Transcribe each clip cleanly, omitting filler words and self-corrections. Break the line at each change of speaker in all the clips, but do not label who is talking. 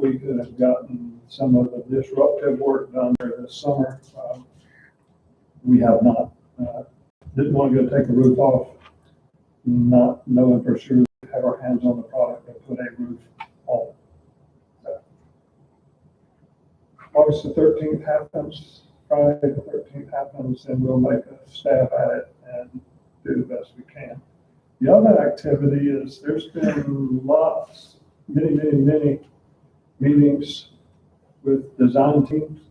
we could have gotten some of the disruptive work done there this summer. We have not. Didn't want to go take the roof off, not knowing for sure we have our hands on the product and put a roof on. So, August the 13th happens, Friday the 13th happens, and we'll make a stab at it and do the best we can. The other activity is there's been many meetings with design teams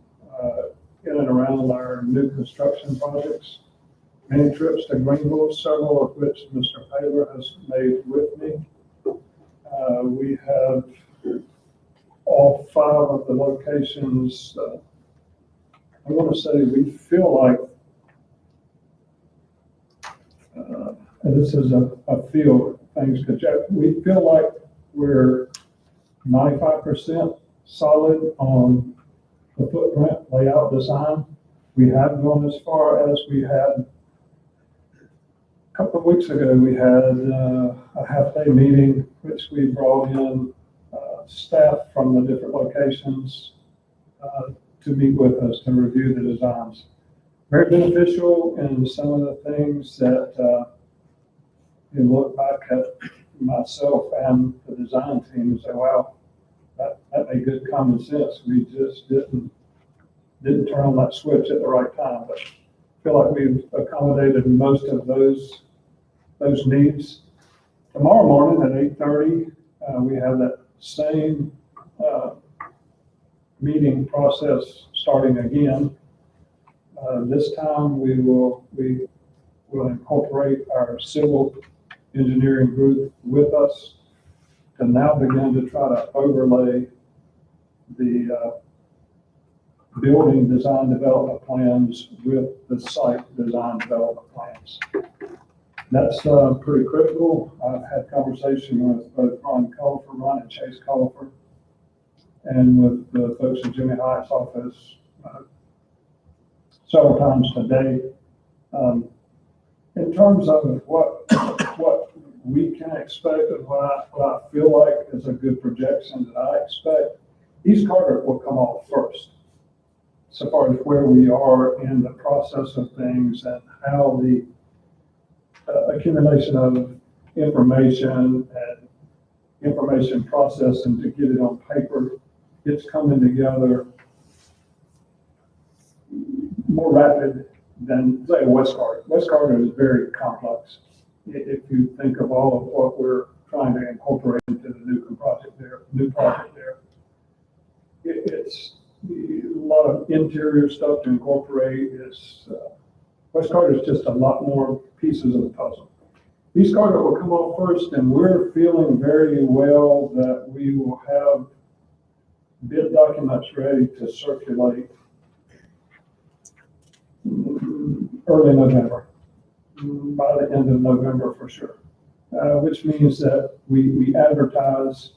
in and around our new construction projects. Many trips to Greenville, several of which Mr. Taylor has made with me. We have all 5 of the locations. I want to say we feel like, and this is a feel of things, we feel like we're 95% solid on the footprint, layout, design. We have gone as far as we had a couple of weeks ago. We had a half-day meeting, which we brought in staff from the different locations to meet with us to review the designs. Very beneficial, and some of the things that you look back at myself and the design team and say, wow, that made good common sense. We just didn't turn on that switch at the right time. But I feel like we've accommodated most of those needs. Tomorrow morning at 8:30, we have that same meeting process starting again. This time we will incorporate our civil engineering group with us to now begin to try to overlay the building design development plans with the site design development plans. That's pretty critical. I've had conversation with both Ron and Chase Collifer, and with the folks in Jimmy Hyatt's office several times today. In terms of what we can expect and what I feel like is a good projection that I expect, East Carter will come off first, so far as where we are in the process of things and how the accumulation of information and information processing to get it on paper, it's coming together more rapid than, say, West Carter. West Carter is very complex. If you think of all of what we're trying to incorporate into the new project there, it's a lot of interior stuff to incorporate. West Carter is just a lot more pieces of the puzzle. East Carter will come off first, and we're feeling very well that we will have bid documents ready to circulate early November, by the end of November for sure, which means that we advertise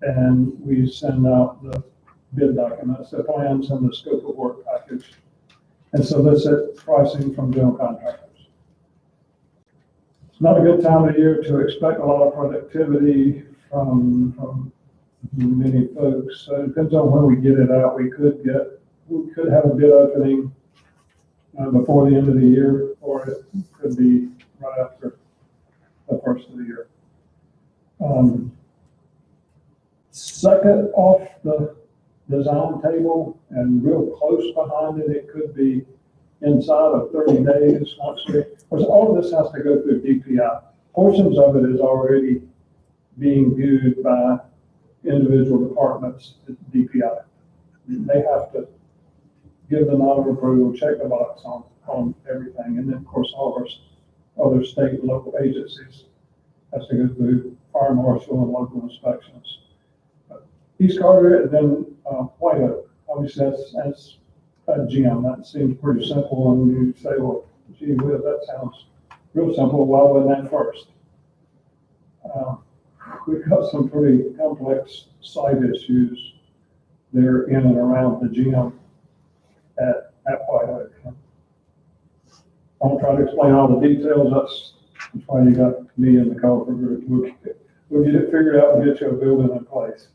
and we send out the bid documents, the plans, and the scope of work package, and solicit pricing from general contractors. It's not a good time of year to expect a lot of productivity from many folks. So it depends on when we get it out. We could have a bid opening before the end of the year, or it could be right after the first of the year. Second off the design table and real close behind it, it could be inside of 30 days. Because all of this has to go through DPI. Portions of it is already being viewed by individual departments at DPI. They have to give the nod of approval, check the box on everything. And then, of course, all of our other state and local agencies has to go through fire marshal and local inspections. East Carter, and then White Oak. Obviously, that's a gem. That seems pretty simple. And you say, well, gee whiz, that sounds real simple. Why wasn't that first? We've got some pretty complex site issues there in and around the gym at White Oak. I won't try to explain all the details. That's why you got me in the Collifer group. We'll get it figured out and get you a building in place.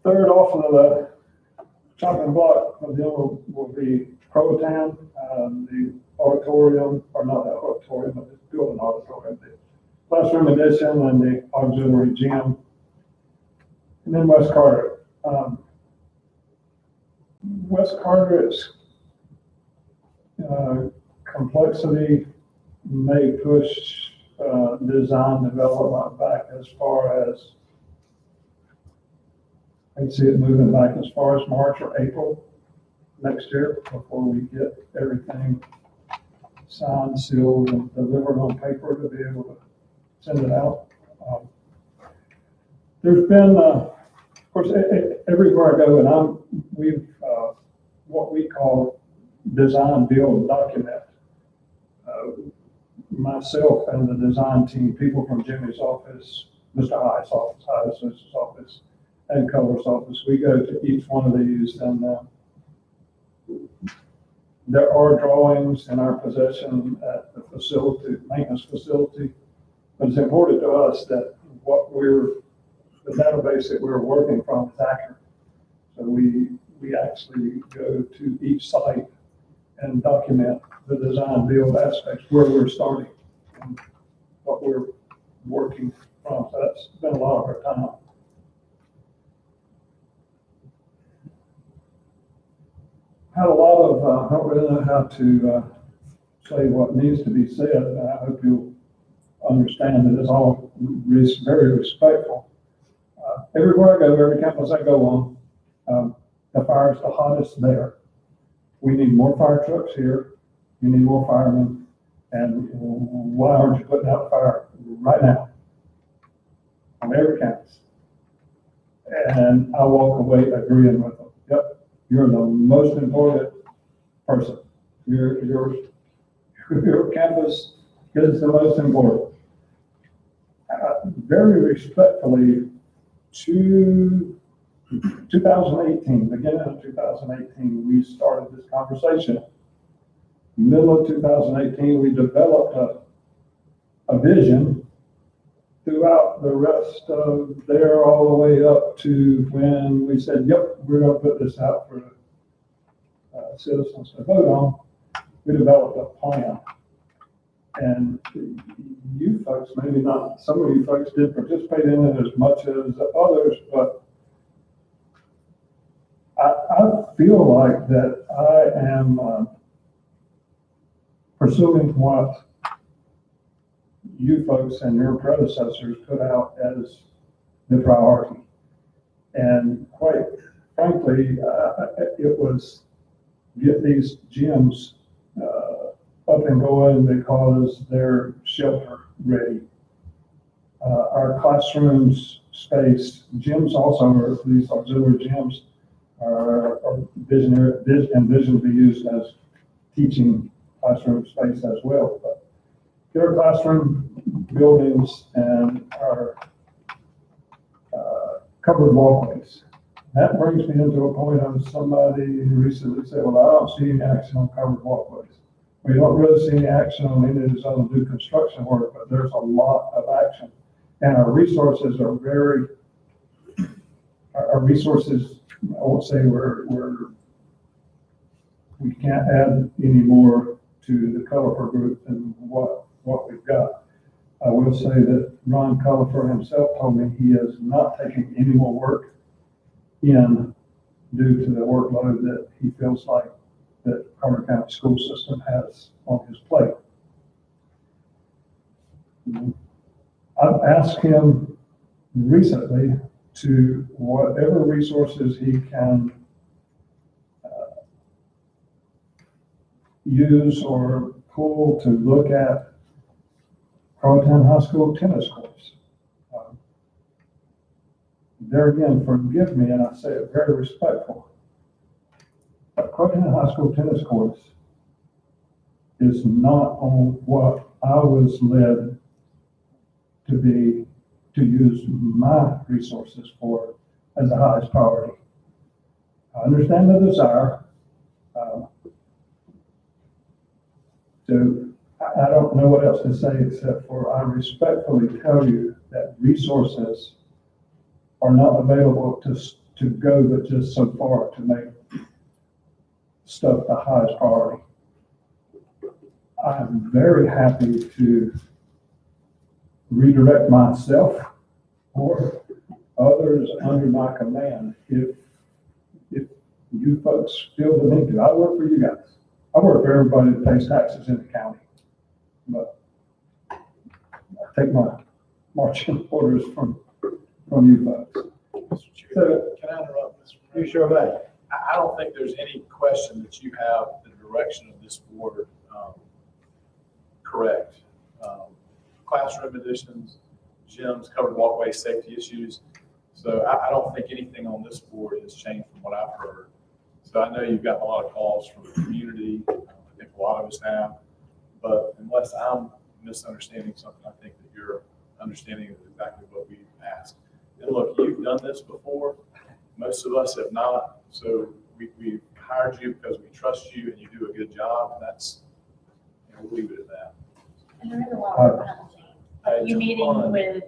third off of the chopping block of them will be Protown, the auditorium, or not the auditorium, but the building auditorium, the classroom addition and the auxiliary gym. And then West Carter. West Carter is complexity may push design development back as far as, I see it moving back as far as March or April next year before we get everything signed, sealed, and delivered on paper to be able to send it out. There's been, of course, everywhere I go, and we've what we call design, build, document. Myself and the design team, people from Jimmy's office, Mr. Hyatt's office, and Color's office, we go to each one of these, and there are drawings in our possession at the facility, maintenance facility, but it's important to us that the database that we're working from is accurate. So we actually go to each site and document the design build aspects, where we're starting and what we're working from. So that's been a lot of our time. Had a lot of, I don't really know how to say what needs to be said, and I hope you'll understand that it's all very respectful. Everywhere I go, every campus I go on, the fire is the hottest there. We need more fire trucks here. You need more firemen. And why aren't you putting out fire right now on every campus? And I walk away agreeing with them. Yep, you're the most important person. Your campus is the most important. Very respectfully, 2018, beginning of 2018, we started this conversation. Middle of 2018, we developed a vision throughout the rest of there all the way up to when we said, yep, we're going to put this out for citizens to vote on. We developed a plan. And you folks, maybe not, some of you folks did participate in it as much as others, but I feel like that I am pursuing what you folks and your predecessors put out as the priority. And quite frankly, it was get these gyms up and going because they're shelter ready. Our classrooms space, gyms also, or these auxiliary gyms, are envisioned to be used as teaching classroom space as well. But our classroom buildings and our covered walkways. That brings me into a point of somebody who recently said, well, I don't see any action on covered walkways. We don't really see any action on any of this other new construction work, but there's a lot of action. And our resources are our resources, I won't say we can't add any more to the Cullifer group than what we've got. I will say that Ron Cullifer himself told me he is not taking any more work in due to the workload that he feels like that Carter County school system has on his plate. I've asked him recently to whatever resources he can use or pull to look at Protown High School tennis courts. There again, forgive me, and I say it very respectful, but Protown High School tennis courts is not on what I was led to use my resources for as the highest priority. I understand the desire. So I don't know what else to say except for I respectfully tell you that resources are not available to go but just so far to make stuff the highest priority. I'm very happy to redirect myself or others under my command if you folks feel the need to. I work for you guys. I work for everybody that pays taxes in the county. But I take my marching orders from you folks.
Mr. Chair, can I interrupt, Mr. Mayor?
You sure may.
I don't think there's any question that you have the direction of this board correct. Classroom additions, gyms, covered walkway, safety issues. So I don't think anything on this board has changed from what I've heard. So I know you've gotten a lot of calls from the community. I think a lot of us have. But unless I'm misunderstanding something, I think that you're understanding exactly what we asked. And look, you've done this before. Most of us have not. So we hired you because we trust you and you do a good job. And that's, we'll leave it at that.
And there is a lot of work behind the scenes.
It's
You
a
meeting
fun-
with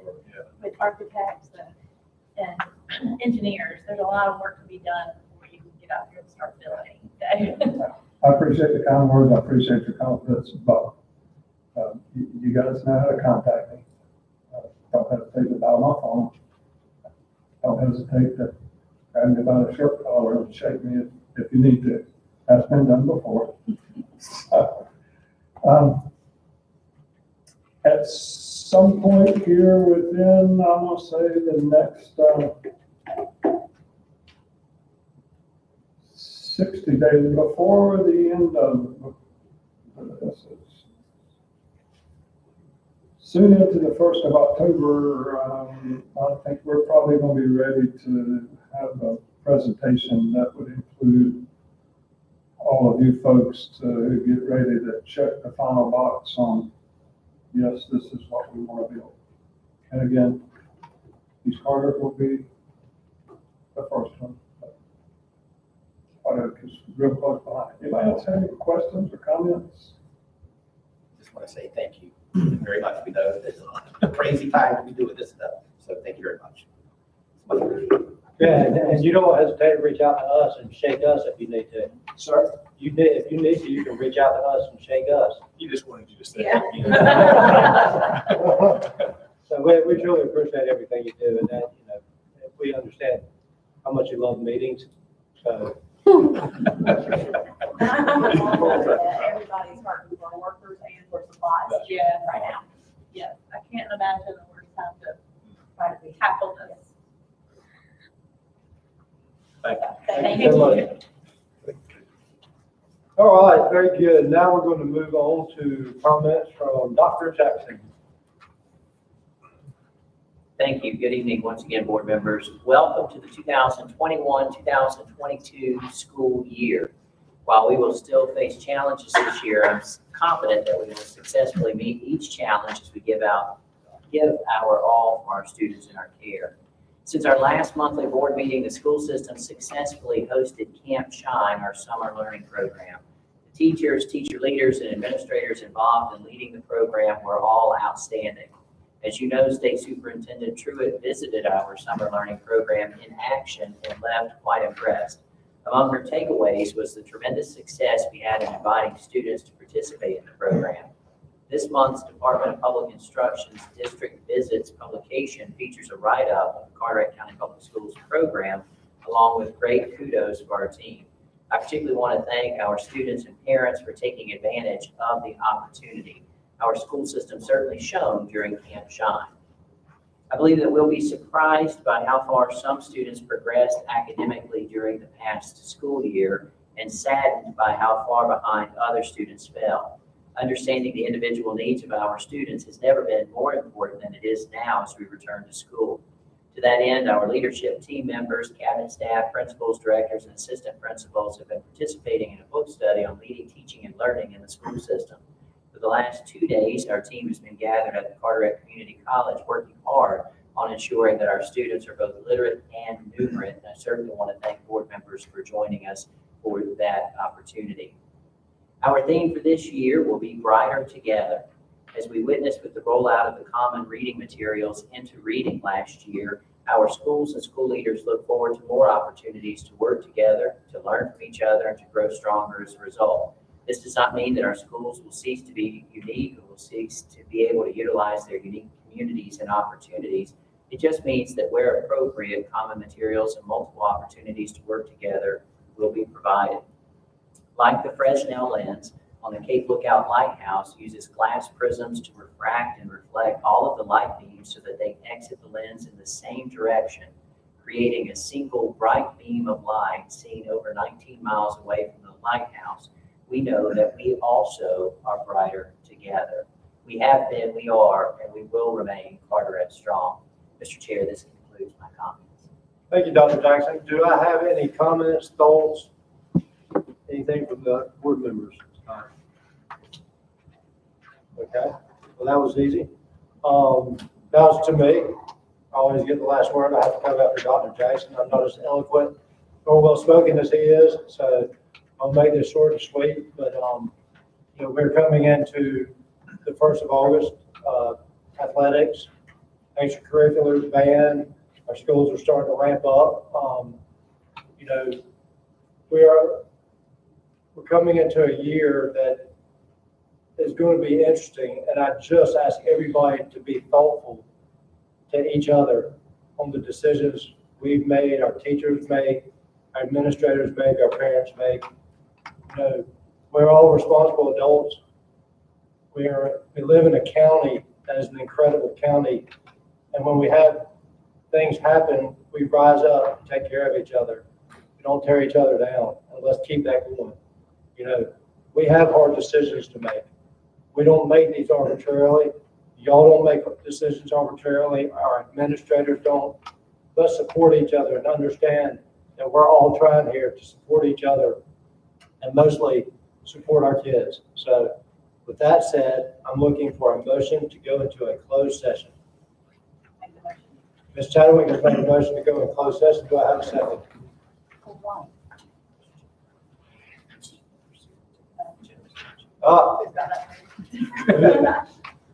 yeah.
architects and engineers, there's a lot of work to be done before you can get out here and start building.
I appreciate the kind words. I appreciate your confidence, but you guys know how to contact me. Don't hesitate to dial my phone. Don't hesitate to grab me by the shirt collar and shake me if you need to. That's been done before. At some point here within, I'm gonna say the next 60 days before the end of, soon into the 1st of October, I think we're probably going to be ready to have a presentation that would include all of you folks to get ready to check the final box on, yes, this is what we want to build. And again, East Carter will be the first one. Because real close behind. Anybody else have any questions or comments?
Just want to say thank you very much. We know it's a crazy time to be doing this stuff, so thank you very much. Much appreciated.
Yeah, and you don't hesitate to reach out to us and shake us if you need to.
Sir?
If you need to, you can reach out to us and shake us.
He just wanted you to say
Yeah.
that.
So we truly appreciate everything you do, and that, we understand how much you love meetings, so.
Everybody's hurting for workers and for supplies.
Yeah.
Right now. Yes, I can't imagine the worst time to try to tackle this.
Thank you.
Thank
you so
you.
much. All right, very good. Now we're going to move on to comments from Dr. Jackson.
Thank you. Good evening once again, board members. Welcome to the 2021-2022 school year. While we will still face challenges this year, I'm confident that we will successfully meet each challenge as we give our all for our students in our care. Since our last monthly board meeting, the school system successfully hosted Camp Shine, our summer learning program. The teachers, teacher leaders, and administrators involved in leading the program were all outstanding. As you know, State Superintendent Truitt visited our summer learning program in action and left quite impressed. Among her takeaways was the tremendous success we had in inviting students to participate in the program. This month's Department of Public Instruction's District Visits publication features a write-up of the Carteret County Public Schools program, along with great kudos for our team. I particularly want to thank our students and parents for taking advantage of the opportunity. Our school system certainly shone during Camp Shine. I believe that we'll be surprised by how far some students progressed academically during the past school year and saddened by how far behind other students fell. Understanding the individual needs of our students has never been more important than it is now as we return to school. To that end, our leadership team members, cabinet staff, principals, directors, and assistant principals have been participating in a book study on leading, teaching, and learning in the school system. For the last 2 days, our team has been gathered at the Carteret Community College working hard on ensuring that our students are both literate and numerate. And I certainly want to thank board members for joining us for that opportunity. Our theme for this year will be Brighter Together. As we witnessed with the rollout of the common reading materials into reading last year, Our schools and school leaders look forward to more opportunities to work together, to learn from each other, and to grow stronger as a result. This does not mean that our schools will cease to be unique or will cease to be able to utilize their unique communities and opportunities. It just means that where appropriate, common materials and multiple opportunities to work together will be provided. Like the Fresnel lens on the Cape Lookout Lighthouse uses glass prisms to refract and reflect all of the light beams so that they exit the lens in the same direction, creating a single bright beam of light seen over 19 miles away from the lighthouse. We know that we also are brighter together. We have been, we are, and we will remain Carteret strong. Mr. Chair, this concludes my comments.
Thank you, Dr. Jackson. Do I have any comments, thoughts, anything from the board members? Okay, well, that was easy. That was to me. I always get the last word. I have to come after Dr. Jackson. I'm not as eloquent or well-spoken as he is, so I'll make this short and sweet. But, you know, we're coming into the 1st of August, athletics, extracurricular, band. Our schools are starting to ramp up. You know, we're coming into a year that is going to be interesting, and I just ask everybody to be thoughtful to each other on the decisions we've made, our teachers make, our administrators make, our parents make. You know, we're all responsible adults. We live in a county that is an incredible county, and when we have things happen, we rise up and take care of each other. We don't tear each other down, and let's keep that going. You know, we have hard decisions to make. We don't make these arbitrarily. Y'all don't make decisions arbitrarily. Our administrators don't. Let's support each other and understand that we're all trying here to support each other and mostly support our kids. So with that said, I'm looking for a motion to go into a closed session. Ms. Chadwick has made a motion to go in closed session. Do I have a second?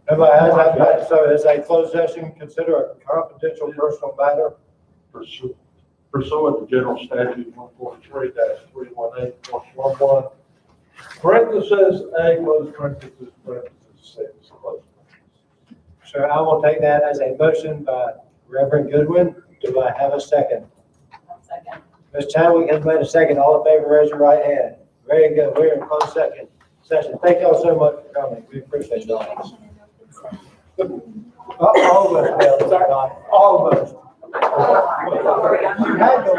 Everybody has that. So as a closed session, consider a confidential personal matter.
Pursuant to General Statute 143-318.11, parentheses A, close parentheses, parentheses 6, close.
So I will take that as a motion by Reverend Goodwin. Do I have a second?
Second.
Ms. Chadwick has made a second. All in favor, raise your right hand. Very good. We're in closed session. Thank y'all so much for coming. We appreciate y'all. All of us, all of us. You had to